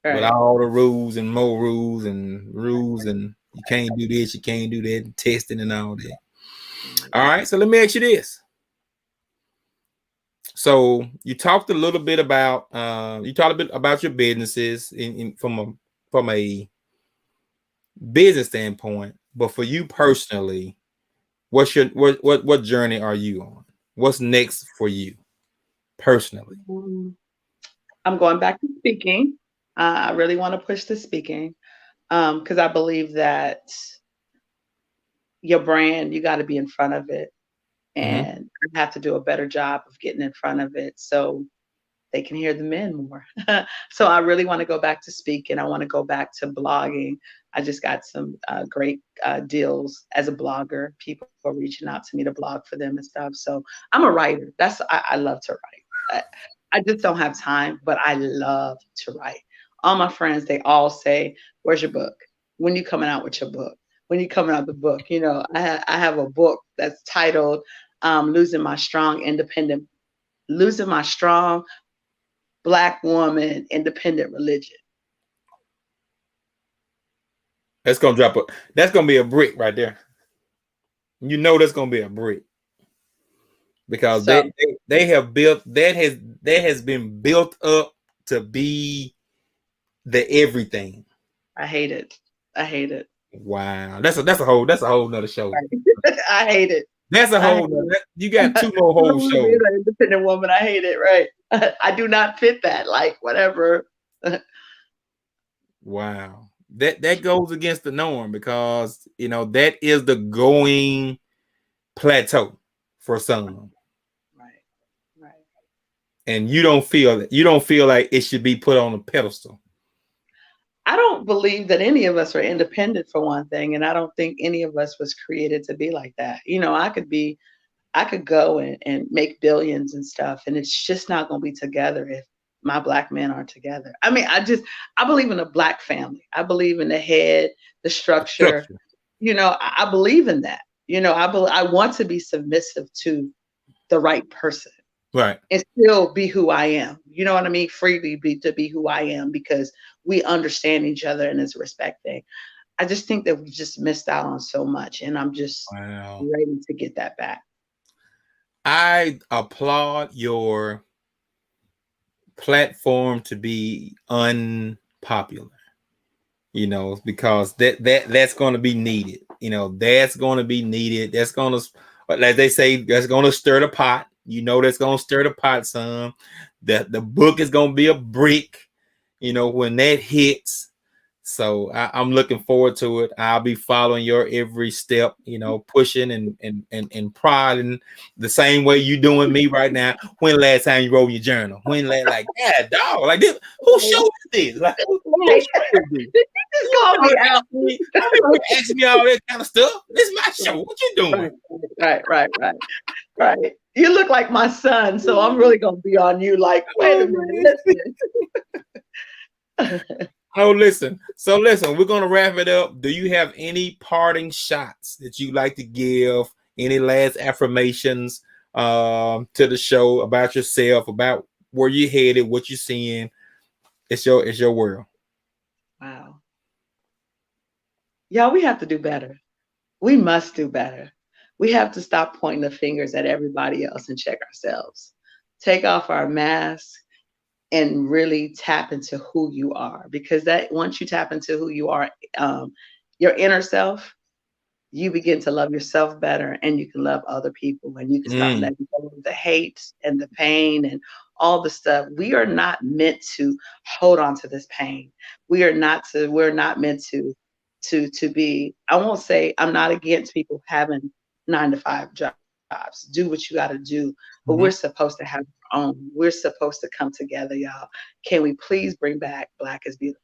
Right. With all the rules and more rules, and you can't do this, you can't do that, and testing and all that. All right, so let me ask you this. So you talked a little bit about your businesses from a business standpoint, but for you personally, what journey are you on? What's next for you personally? I'm going back to speaking. I really want to push the speaking because I believe that your brand, you got to be in front of it, and I have to do a better job of getting in front of it so they can hear the men more. So I really want to go back to speaking. I want to go back to blogging. I just got some great deals as a blogger. People are reaching out to me to blog for them and stuff. So I'm a writer. I love to write. I just don't have time, but I love to write. All my friends, they all say, "Where's your book? When you coming out with your book? When you coming out the book?" I have a book that's titled "Losing My Strong Black Woman Independent Religion." That's gonna that's gonna be a brick right there. That's gonna be a brick because they have built that has been built up to be the everything. I hate it. Wow, that's a whole nother show. I hate it. That's a whole. You got two more whole shows. An independent woman, I hate it. Right, I do not fit that. Like whatever. Wow, that goes against the norm because that is the going plateau for some. Right. And you don't feel like it should be put on a pedestal. I don't believe that any of us are independent, for one thing, and I don't think any of us was created to be like that. I could go and make billions and stuff, and it's just not going to be together if my Black men aren't together. I mean, I believe in a Black family. I believe in the head, the structure. I believe in that. I want to be submissive to the right person. Right. and still be who I am. You know what I mean? Freely be who I am because we understand each other and it's a respect thing. I just think that we just missed out on so much, and I'm just Wow. ready to get that back. I applaud your platform to be unpopular, because that's going to be needed. That's going to be needed. That's going to, like they say, that's going to stir the pot. That's going to stir the pot some. The book is going to be a brick, when that hits. So I'm looking forward to it. I'll be following your every step, pushing and prodding the same way you doing me right now. When last time you wrote your journal? Like, yeah, dog, like this, who show is this? Like, who Right. show is this? Just call me out. How people ask me all that kind of stuff? This is my show. What you doing? Right. You look like my son, so I'm really gonna be on you. Like, wait a minute, listen. Oh, listen. So listen, we're gonna wrap it up. Do you have any parting shots that you like to give? Any last affirmations to the show about yourself, about where you're headed, what you're seeing? It's your world. Wow. Y'all, we have to do better. We must do better. We have to stop pointing the fingers at everybody else and check ourselves. Take off our masks and really tap into who you are, because that once you tap into who you are, your inner self, you begin to love yourself better, and you can love other people, and you can stop letting go of the hate and the pain and all the stuff. We are not meant to hold on to this pain. We're not meant to be, I won't say I'm not against people having 9 to 5 jobs. Do what you got to do, but we're supposed to have our own. We're supposed to come together, y'all. Can we please bring back Black is Beautiful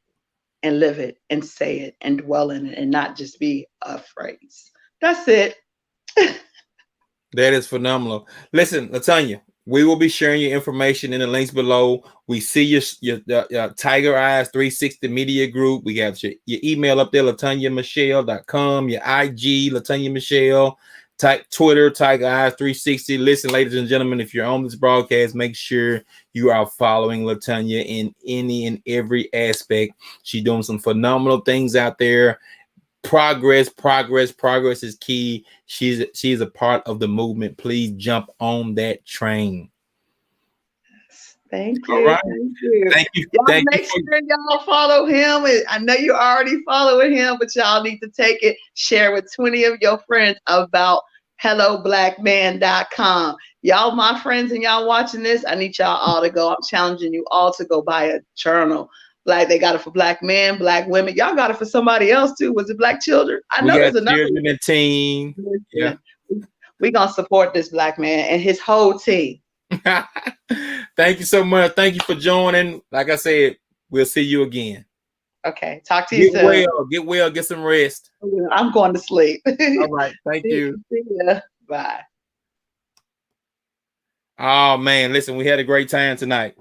and live it and say it and dwell in it and not just be a phrase? That's it. That is phenomenal. Listen, Latonya, we will be sharing your information in the links below. We see your Tiger Eyes 360 Media Group. We got your email up there, LatonyaMechelle.com, your IG, Latonya Mechelle, Twitter, Tiger Eyes 360. Listen, ladies and gentlemen, if you're on this broadcast, make sure you are following Latonya in any and every aspect. She's doing some phenomenal things out there. Progress is key. She's a part of the movement. Please jump on that train. Thank you. All right. Thank you. Y'all make sure y'all follow him. I know you're already following him, but y'all need to take it, share with 20 of your friends about helloblackman.com. Y'all, my friends, and y'all watching this, I need y'all all to go. I'm challenging you all to go buy a journal. Like, they got it for Black men, Black women. Y'all got it for somebody else too. Was it Black children? I know there's another children and teen. Yeah. We're going to support this Black man and his whole team. Thank you so much. Thank you for joining. Like I said, we'll see you again. Okay. Talk to you soon. Get well. Get some rest. I'm going to sleep. All right. Thank you. See ya. Bye. Oh, man. Listen, we had a great time tonight.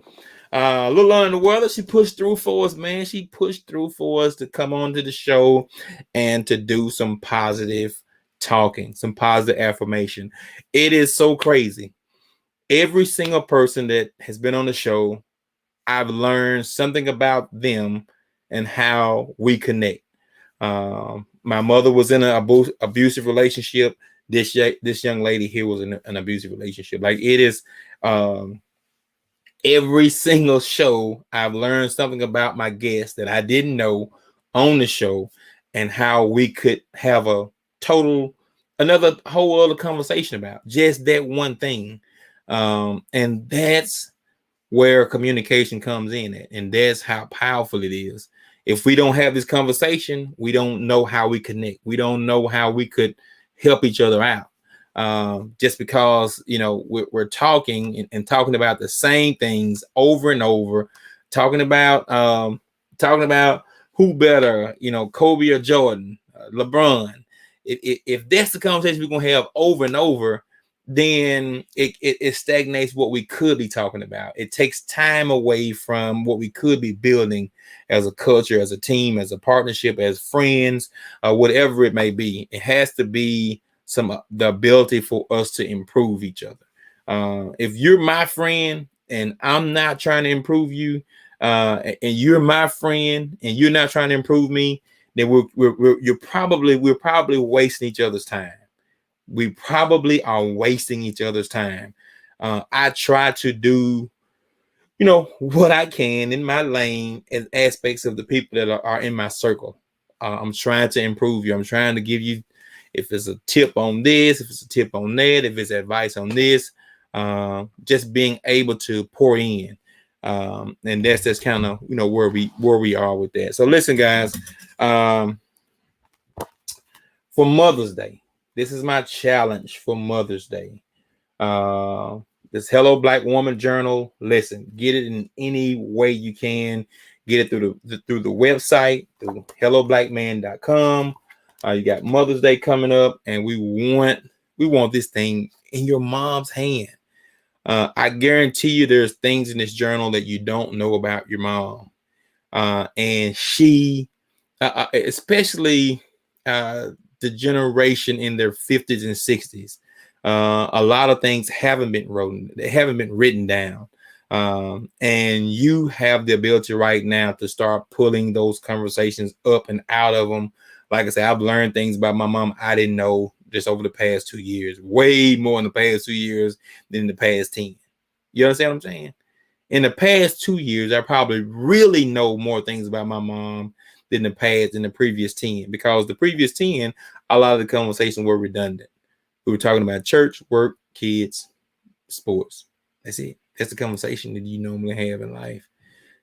A little under the weather. She pushed through for us, man. She pushed through for us to come on to the show and to do some positive talking, some positive affirmation. It is so crazy. Every single person that has been on the show, I've learned something about them and how we connect. My mother was in an abusive relationship. This young lady here was in an abusive relationship. Like, it is every single show, I've learned something about my guests that I didn't know on the show, and how we could have another whole other conversation about just that one thing. And that's where communication comes in at, and that's how powerful it is. If we don't have this conversation, we don't know how we connect. We don't know how we could help each other out. Just because, we're talking and talking about the same things over and over, talking about who better, Kobe or Jordan, LeBron. If that's the conversation we're gonna have over and over, then it stagnates what we could be talking about. It takes time away from what we could be building as a culture, as a team, as a partnership, as friends, whatever it may be. It has to be the ability for us to improve each other. If you're my friend and I'm not trying to improve you, and you're my friend and you're not trying to improve me, then we're probably wasting each other's time. We probably are wasting each other's time. I try to do, what I can in my lane as aspects of the people that are in my circle. I'm trying to improve you. I'm trying to give you, if it's a tip on this, if it's a tip on that, if it's advice on this, just being able to pour in. And that's just kind of, where we are with that. So listen, guys, for Mother's Day, this is my challenge for Mother's Day. Uh, this Hello Black Woman Journal. Listen, get it in any way you can. Get it through the website, through helloblackman.com. You got Mother's Day coming up, and we want this thing in your mom's hand. I guarantee you, there's things in this journal that you don't know about your mom, and she, especially the generation in their 50s and 60s. A lot of things haven't been written down. And you have the ability right now to start pulling those conversations up and out of them. Like I said, I've learned things about my mom I didn't know just over the past 2 years, way more in the past 2 years than in the past 10. You understand what I'm saying? In the past 2 years, I probably really know more things about my mom than the previous 10, because the previous 10, a lot of the conversations were redundant. We were talking about church, work, kids, sports. That's it. That's the conversation that you normally have in life.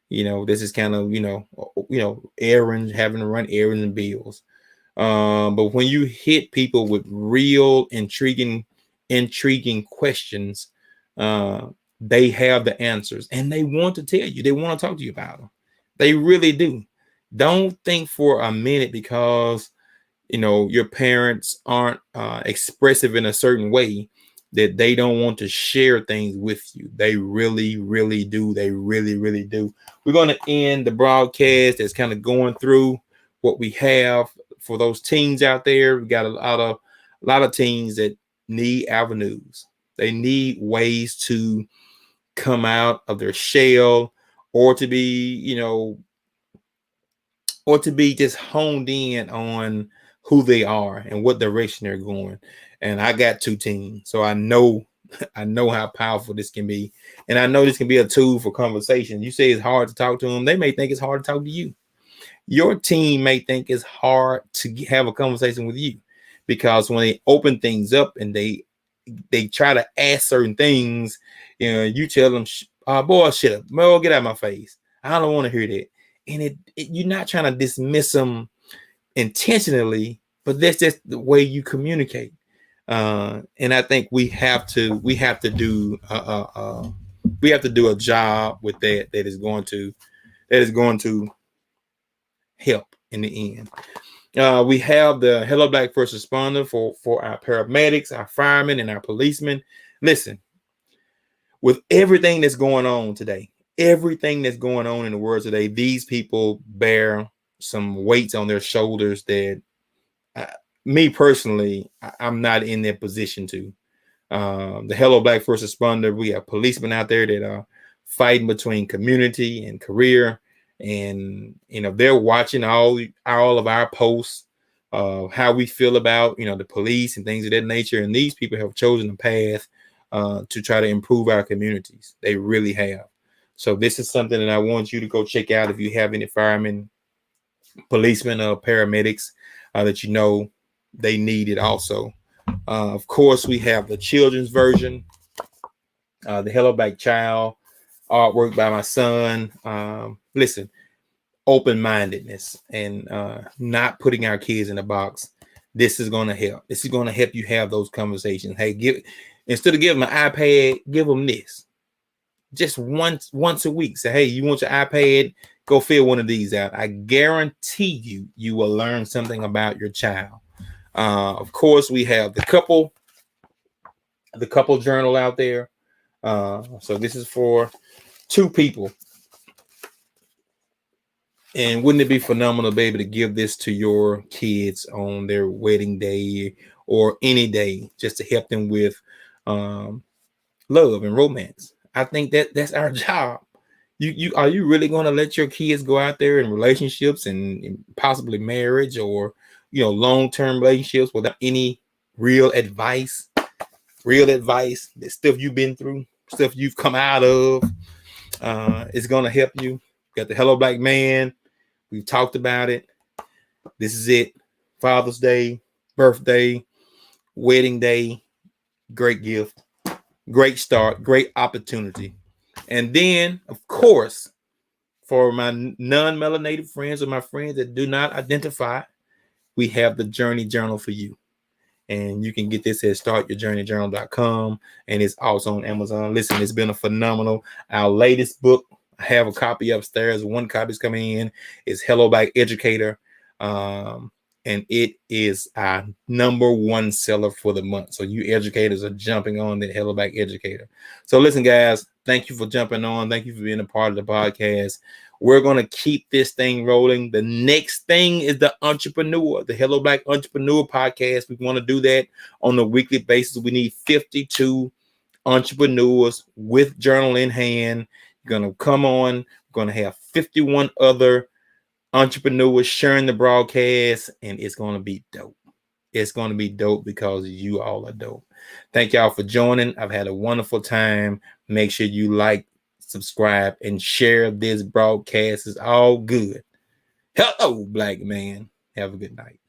This is kind of, errands, having to run errands and bills. But when you hit people with real intriguing questions, they have the answers and they want to tell you. They want to talk to you about them. They really do. Don't think for a minute because your parents aren't expressive in a certain way that they don't want to share things with you. They really, really do. They really, really do. We're going to end the broadcast that's kind of going through what we have for those teens out there. We got a lot of teens that need avenues. They need ways to come out of their shell, or to be, or to be just honed in on who they are and what direction they're going. And I got 2 teens, so I know how powerful this can be. And I know this can be a tool for conversation. You say it's hard to talk to them. They may think it's hard to talk to you. Your team may think it's hard to have a conversation with you, because when they open things up and they try to ask certain things, you tell them, boy, shut up, Mo, get out of my face. I don't want to hear that. And you're not trying to dismiss them intentionally, but that's just the way you communicate. And I think we have to do a job with that is going to help in the end. We have the Hello Black First Responder for our paramedics, our firemen, and our policemen. Listen, with everything that's going on today, everything that's going on in the world today, these people bear some weights on their shoulders that me personally, I'm not in that position to. The Hello Black First Responder, we have policemen out there that are fighting between community and career. And, they're watching all of our posts, how we feel about, the police and things of that nature. And these people have chosen a path to try to improve our communities. They really have. So this is something that I want you to go check out if you have any firemen, policemen, or paramedics that they need it also. Of course, we have the children's version, the Hello Black Child, artwork by my son. Listen, open-mindedness and not putting our kids in a box. This is going to help. This is going to help you have those conversations. Hey, instead of giving them an iPad, give them this. Just once a week. Say, hey, you want your iPad? Go fill one of these out. I guarantee you will learn something about your child. Of course, we have the couple journal out there. So this is for 2 people. And wouldn't it be phenomenal to be able to give this to your kids on their wedding day or any day, just to help them with love and romance. I think that's our job. You are you really going to let your kids go out there in relationships and possibly marriage or long-term relationships without any real advice? Real advice, the stuff you've been through, stuff you've come out of, is going to help you. Got the Hello Black Man. We've talked about it. This is it. Father's Day, birthday, wedding day, great gift, great start, great opportunity. And then, of course, for my non-melanated friends or my friends that do not identify, we have the Journey Journal for you. And you can get this at startyourjourneyjournal.com, and it's also on Amazon. Listen, it's been a phenomenal. Our latest book, I have a copy upstairs. One copy is coming in. It's Hello Black Educator. And it is our #1 seller for the month. So you educators are jumping on the Hello Black Educator. So listen, guys, thank you for jumping on. Thank you for being a part of the podcast. We're going to keep this thing rolling. The next thing is the Entrepreneur, the Hello Black Entrepreneur podcast. We want to do that on a weekly basis. We need 52 entrepreneurs with journal in hand. You're going to come on. We're going to have 51 other entrepreneurs sharing the broadcast, and it's going to be dope. It's going to be dope because you all are dope. Thank y'all for joining. I've had a wonderful time. Make sure you like, subscribe, and share this broadcast. It's all good. Hello, Black man. Have a good night.